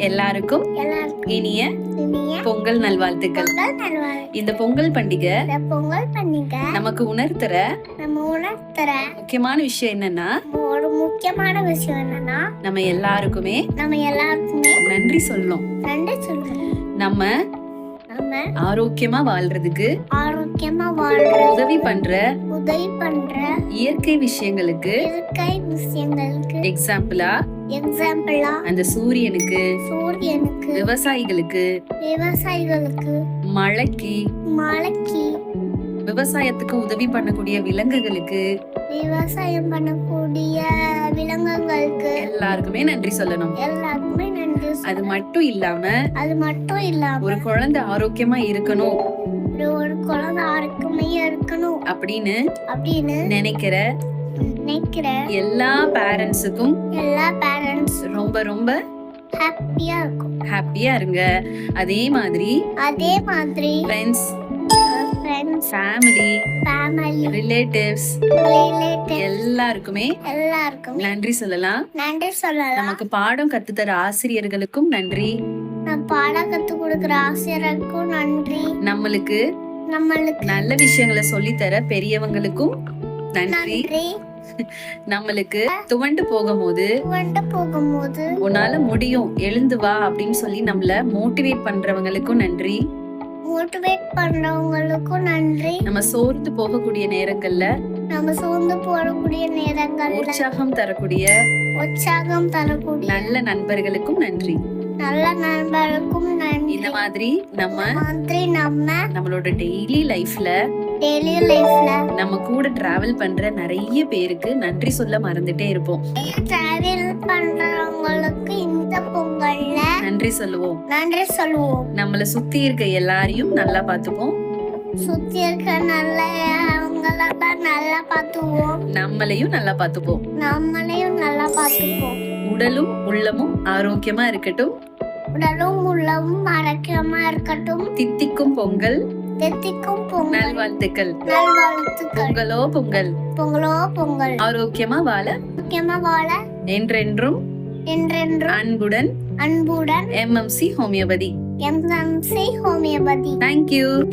எல்லாருக்கும் இனிய பொங்கல் நல்வாழ்த்துக்கள். இந்த பொங்கல் பண்டிகை நமக்கு உணர்த்துற முக்கியமான விஷயம் என்னன்னா, நம்ம எல்லாருக்குமே நன்றி சொல்லணும். நம்ம ஆரோக்கியமா வாழ்றதுக்கு உதவி பண்ற இயற்கை விஷயங்களுக்கு எக்ஸாம்பிளா அந்த சூரியனுக்கு, விவசாயிகளுக்கு, மழைக்கு, விவசாயத்துக்கு உதவி பண்ணக்கூடிய விலங்குகளுக்கு, விவசாயம் பண்ணக்கூடிய விலங்குகளுக்கு எல்லாருக்குமே நன்றி சொல்லணும். அது மட்டும் இல்லாம ஒரு ஒரு குழந்தை ஆரோக்கியமா இருக்கணும் குழந்தை ஆரோக்கியமே இருக்கணும் அப்படின்னு அப்படின்னு நினைக்கிற எல்லா பேரண்ட்ஸுக்கும் ரொம்ப ரொம்ப ஹாப்பியா இருங்க. அதே மாதிரி ஃப்ரெண்ட்ஸ், ஃபேமிலி, ரிலேட்டிவ்ஸ் எல்லாருக்குமே நன்றி சொல்லலாம். நமக்கு பாடம் கத்துத்தர ஆசிரியர்களுக்கும் நன்றி. பாடம் கத்து கொடுக்கிற ஆசிரியருக்கும் நன்றி. நம்மளுக்கு நல்ல விஷயங்களை சொல்லித்தர பெரியவங்களுக்கும் நன்றி. நம்மளுக்கு துவண்டு போகும்போது உன்னால முடியும், எழுந்து வா அப்படின்னு சொல்லி நம்மள மோட்டிவேட் பண்றவங்களுக்கும் நன்றி. நம்ம சோர்ந்து போகக்கூடிய நேரங்கள்ல உற்சாகம் தரக்கூடிய நல்ல நண்பர்களுக்கும் நன்றி. இந்த மாதிரி நம்மளோட டெய்லி லைஃப்ல நம்ம கூட டிராவல் பண்ற நிறைய பேருக்கு நன்றி சொல்ல மறந்துட்டே இருப்போம். இந்த பொங்கல்ல நன்றி சொல்லுவோம். நம்மள சுத்தி இருக்க எல்லாரையும் நல்லா பாத்துப்போம். சுத்தி இருக்க நல்லா பாத்துவோம். நம்மளையும் நல்லா பாத்துப்போம். உடலும் உள்ளமும் ஆரோக்கியமா இருக்கட்டும். தித்திக்கும் பொங்கல் நல்வாழ்த்துக்கள். பொங்கலோ பொங்கல். ஆரோக்கியமா வாழ என்றென்றும் அன்புடன் MMC ஹோமியோபதி. Thank you.